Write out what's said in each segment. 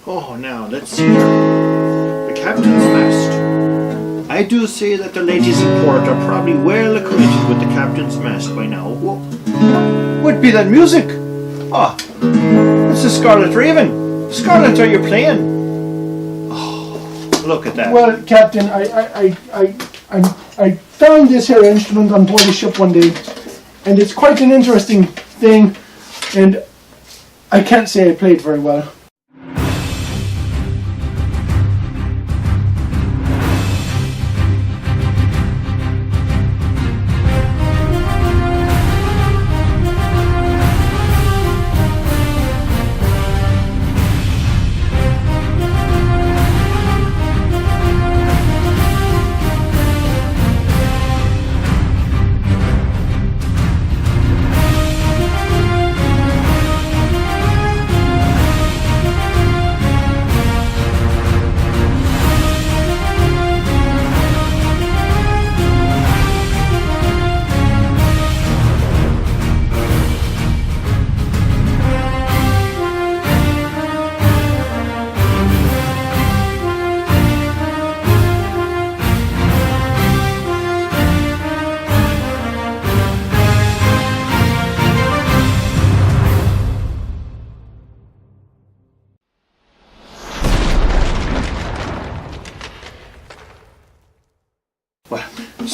Oh, now, let's see here. The captain's mast. I do say that the ladies in port are probably well acquainted with the captain's mast by now. What be that music? Ah, it's the Scarlet Raven. Scarlet, are you playing? Oh, look at that. Well, Captain, I found this here instrument on board the ship one day, and it's quite an interesting thing, and I can't say I played very well.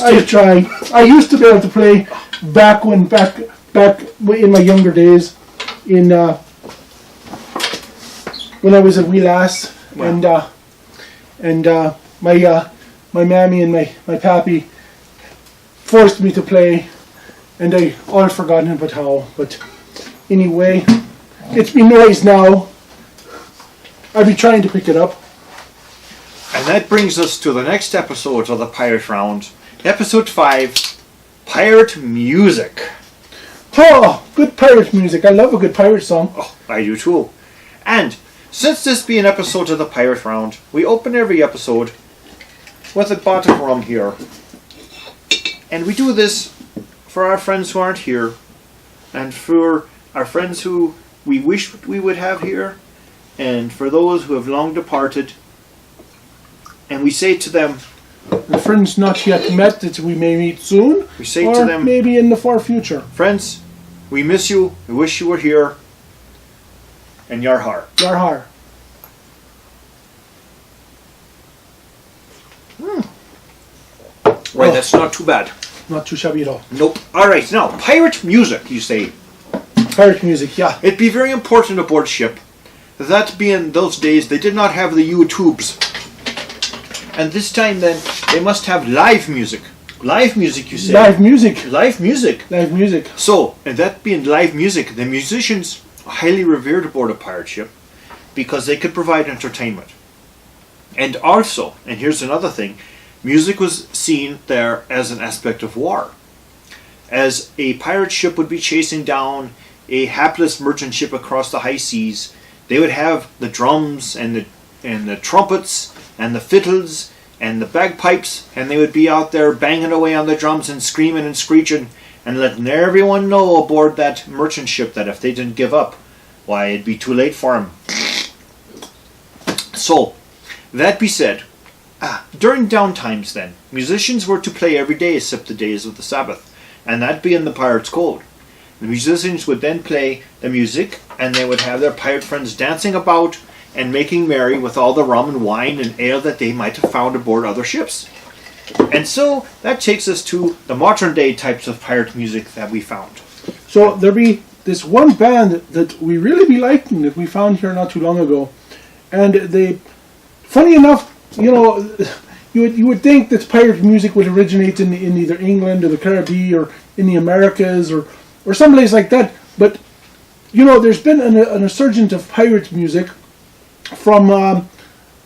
I try. I used to be able to play back in my younger days, when I was a wee lass, wow. and my mammy and my pappy forced me to play, and I all forgotten about how. But anyway, it's been noise now. I'll be trying to pick it up. And that brings us to the next episode of the Pirate Round. Episode 5, Pirate Music. Oh, good pirate music. I love a good pirate song. Oh, I do too. And since this be an episode of the Pirate Round, we open every episode with a bottle of rum here. And we do this for our friends who aren't here, and for our friends who we wish we would have here, and for those who have long departed. And we say to them, the friends not yet met that we may meet soon, we say or to them, maybe in the far future. Friends, we miss you, we wish you were here, and yar har. Yar har. Right, that's not too bad. Not too shabby at all. Nope. Alright, now, pirate music, you say. Pirate music, yeah. It'd be very important aboard ship. That being those days, they did not have the YouTubes. And this time then, they must have live music. Live music, you say? Live music. Live music. Live music. So, and that being live music, the musicians are highly revered aboard a pirate ship because they could provide entertainment. And also, and here's another thing, music was seen there as an aspect of war. As a pirate ship would be chasing down a hapless merchant ship across the high seas, they would have the drums and the trumpets and the fiddles and the bagpipes, and they would be out there banging away on the drums and screaming and screeching and letting everyone know aboard that merchant ship that if they didn't give up, why, it'd be too late for them. So, that be said, during downtimes then, musicians were to play every day except the days of the Sabbath, and that being the pirate's code. The musicians would then play the music, and they would have their pirate friends dancing about and making merry with all the rum and wine and ale that they might have found aboard other ships. And so that takes us to the modern day types of pirate music that we found. So there be this one band that we really be liking that we found here not too long ago, and they, funny enough, you know, you would think that pirate music would originate in either England or the Caribbean or in the Americas or someplace like that, but you know, there's been an resurgence of pirate music from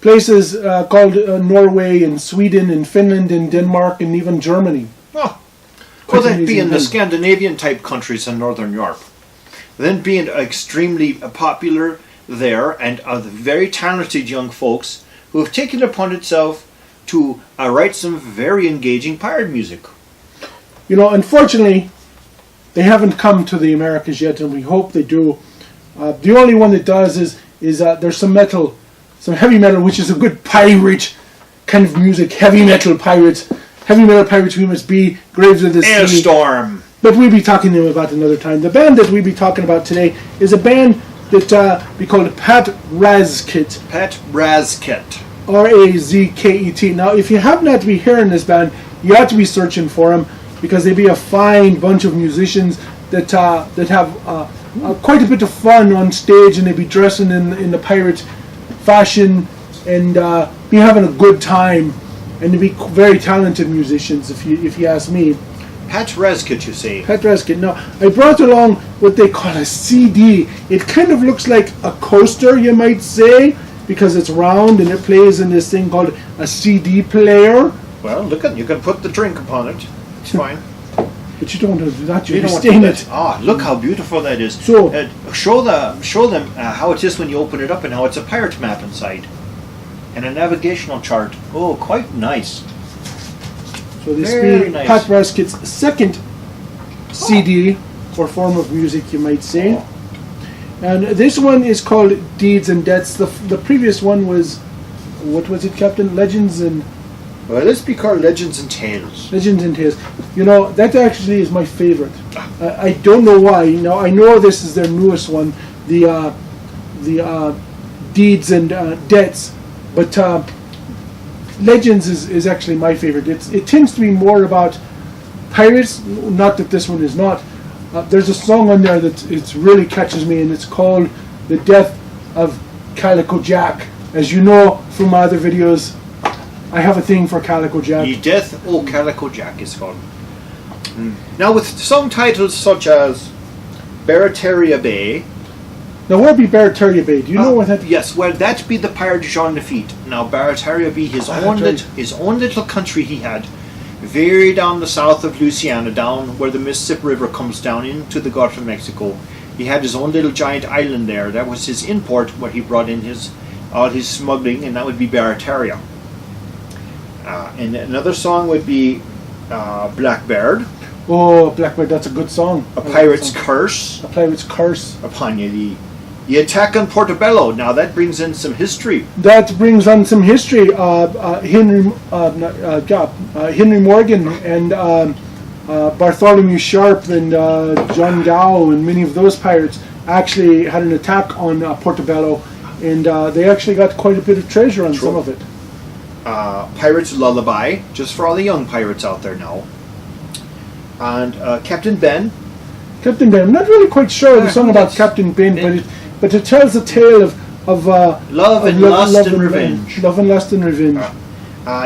places called Norway and Sweden and Finland and Denmark and even Germany. Oh. Well, that being the Scandinavian type countries in Northern Europe. Then being extremely popular there, and very talented young folks who have taken it upon itself to write some very engaging pirate music. You know, unfortunately, they haven't come to the Americas yet, and we hope they do. The only one that does is there's some metal some heavy metal, which is a good pirate kind of music. Heavy metal pirates we must be. Graves of the Sea. Ailstorm. But we'll be talking to them about another time. The band that we'll be talking about today is a band that we call Pat Razket. Pat Razket. R-A-Z-K-E-T. Now, if you have not been hearing this band, you have to be searching for them, because they be a fine bunch of musicians that have quite a bit of fun on stage, and they be dressing in the pirate fashion and be having a good time, and they be very talented musicians, if you ask me. Pat Razket, you say? Pat Razket. Now, I brought along what they call a CD. It kind of looks like a coaster, you might say, because it's round and it plays in this thing called a CD player. Well, look at, you can put the drink upon it. It's fine. But you don't want to do that. You don't stain want to it. Ah, look how beautiful that is. So show them how it is when you open it up, and how it's a pirate map inside, and a navigational chart. Oh, quite nice. So this Very be nice. Pat Rasket's second CD, or form of music, you might say. Oh. And this one is called Deeds and Debts. The previous one was, what was it, Captain? Legends and... Well, let's be called Legends and Tales. Legends and Tales. You know, that actually is my favorite. I don't know why. Now, I know this is their newest one, the Deeds and Debts, but Legends is actually my favorite. It tends to be more about pirates, not that this one is not. There's a song on there that it really catches me, and it's called The Death of Calico Jack. As you know from my other videos, I have a thing for Calico Jack. The Death o' Calico Jack is called. Now, with song titles such as Barataria Bay. Now, where be Barataria Bay? Do you know what that? Yes, well, that be the pirate Jean Lafitte. Now, Barataria be his own little country he had, very down the south of Louisiana, down where the Mississippi River comes down into the Gulf of Mexico. He had his own little giant island there. That was his import, where he brought in all his smuggling, and that would be Barataria. And another song would be Blackbird. Oh, Blackbird, that's a good song. A Pirate's Curse. A Pirate's Curse. Upon you. The Attack on Portobello. Now that brings in some history. That brings on some history. Henry Morgan and Bartholomew Sharp and John Gow and many of those pirates actually had an attack on Portobello, and they actually got quite a bit of treasure on some of it. Pirate's Lullaby, just for all the young pirates out there now. And Captain Ben. Captain Ben. I'm not really quite sure the song about Captain Ben, but it tells a tale of love and lust and revenge. Love and lust and revenge.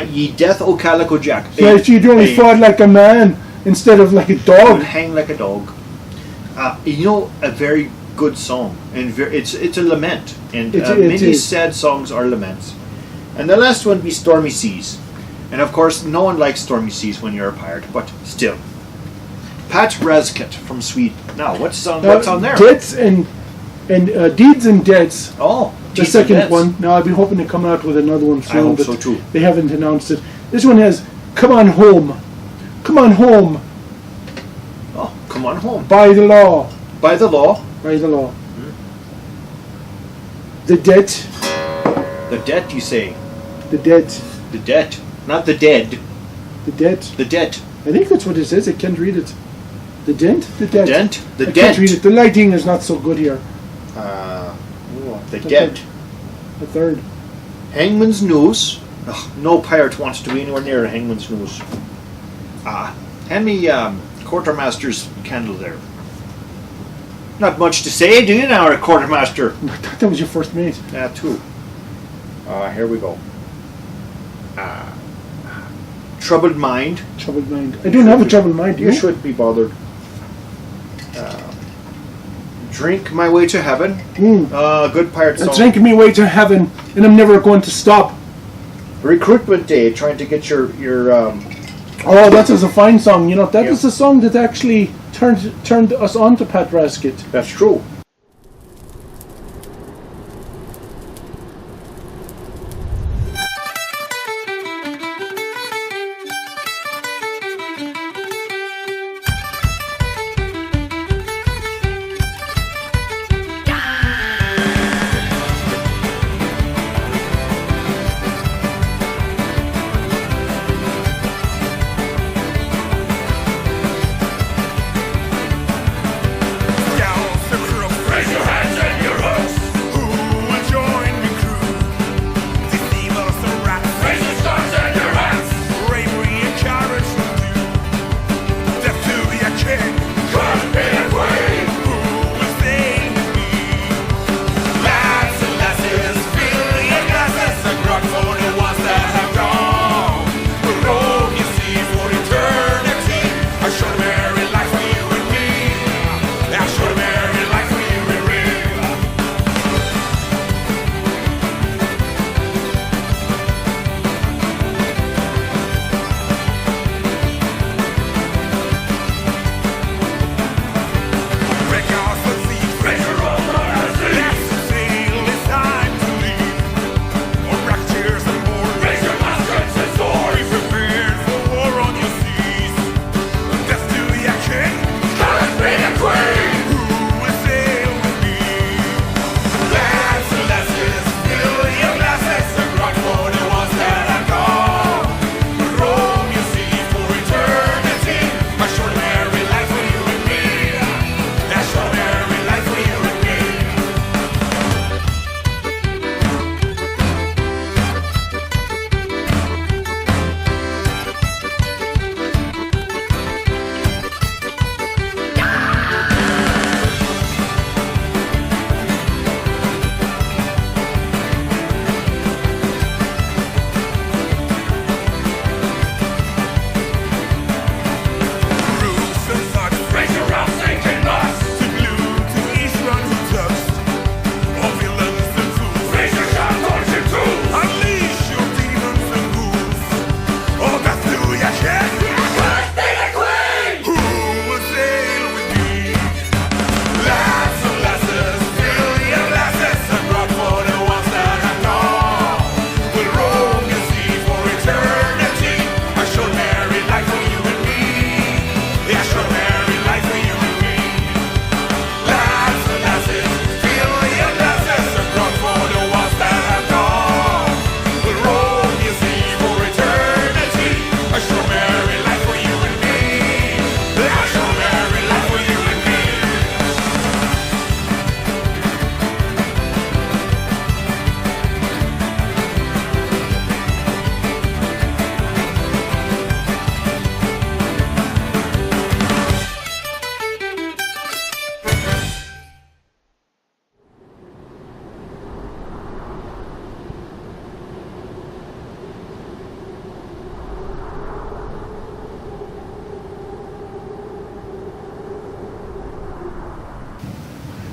Ye Death o' Calico Jack. So you only fought like a man instead of like a dog. Would hang like a dog. You know, a very good song, and it's a lament, and many sad songs are laments. And the last one be Stormy Seas, and of course no one likes stormy seas when you're a pirate, but still. Pat Razket from Sweden. Now what's on there? Debts and Deeds and Debts. Oh, the second one. Now I've been hoping to come out with another one soon, I hope but so too. They haven't announced it. This one has "Come On Home." Come on home. Oh, come on home. By the law. By the law. By the law. The debt. The debt, you say? The debt. The debt, not the dead. The debt. The debt. I think that's what it says. I can't read it. The dent? The debt. Dent? The I dent. can't read it. The lighting is not so good here. The debt. The third. Hangman's Noose. Ugh, no pirate wants to be anywhere near a Hangman's Noose. Hand me Quartermaster's candle there. Not much to say, do you now, Quartermaster? I thought that was your first mate. Yeah, two. Here we go. Troubled Mind. Troubled mind. I don't have a troubled mind, do you? You should be bothered. Drink My Way to Heaven. Good pirate song. Drink me way to heaven, and I'm never going to stop. Recruitment Day, trying to get your Oh, that is a fine song. You know, that is a song that actually turned us on to Pat Razket. That's true.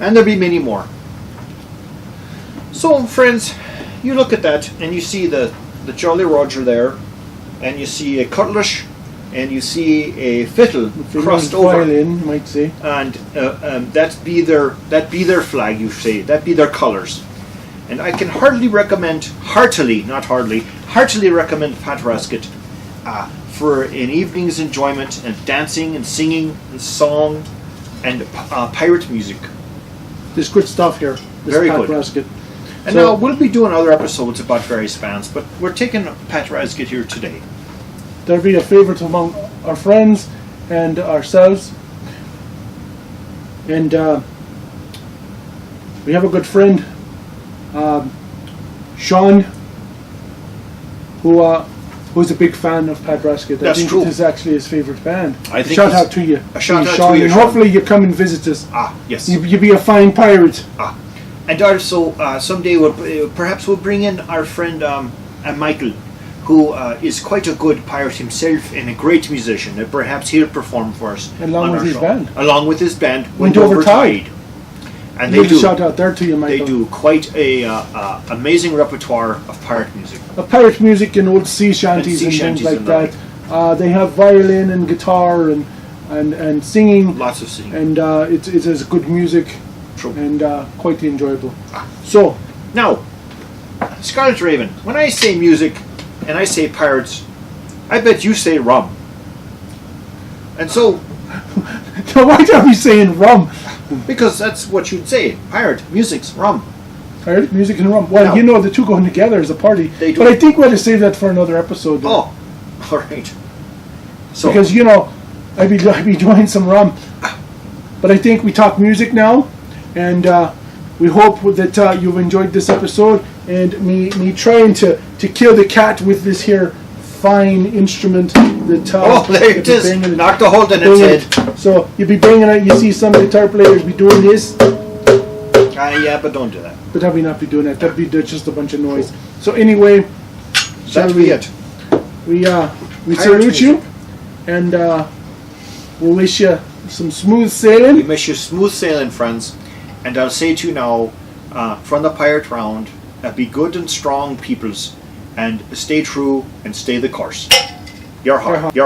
And there'll be many more. So, friends, you look at that and you see the Jolly Roger there, and you see a cutlass, and you see a fiddle crossed over, violin, you might say, and that be their flag. You say that be their colours. And I can heartily recommend Pat Razket for an evening's enjoyment and dancing and singing and song and pirate music. There's good stuff here. Very Pat good. Razket. And So- now we'll be doing other episodes about various bands, but we're taking Pat Razket here today. There'll be a favourite among our friends and ourselves. And we have a good friend, Sean, who's a big fan of Pat Razket. That's I think true. it is actually his favourite band. I think shout he's- out to you. a shout out Sean, to you, and Sean. hopefully you come and visit us. Yes. You be a fine pirate. And also, someday perhaps we'll bring in our friend Michael, who is quite a good pirate himself and a great musician. And perhaps he'll perform for us Along on with our his show. band. Along with his band, Went Over Tide. And Little they do. shout out there to you, Michael. They do quite a amazing repertoire of pirate music. Pirate music and old sea shanties And and, sea things shanties like and that. They have violin and guitar and singing, Lots of singing. and it is good music True. and quite enjoyable. So, Now, Scarlet Raven, when I say music and I say pirates, I bet you say rum. And so, why are we saying rum? because that's what you'd say, pirate, music's rum. Pirate music and rum. Well, No. you know the two going together as a party. They do. But I think we'll have to save that for another episode. then. Oh, all right. So, Because I'd be enjoying some rum. But I think we talk music now, and we hope that you've enjoyed this episode and me trying to kill the cat with this here fine instrument that there it is. Knocked a hole in its head. So you'll be banging it. You see some guitar players be doing this, Yeah, but don't do that. but I'll not be doing that. That'd be just a bunch of noise. So anyway, shall That'd we? be it. We Pirate salute you, music. and we wish you some smooth We sailing. wish you smooth sailing, friends. And I'll say to you now, from the Pyrate Round, be good and strong peoples, and stay true and stay the course. Your heart.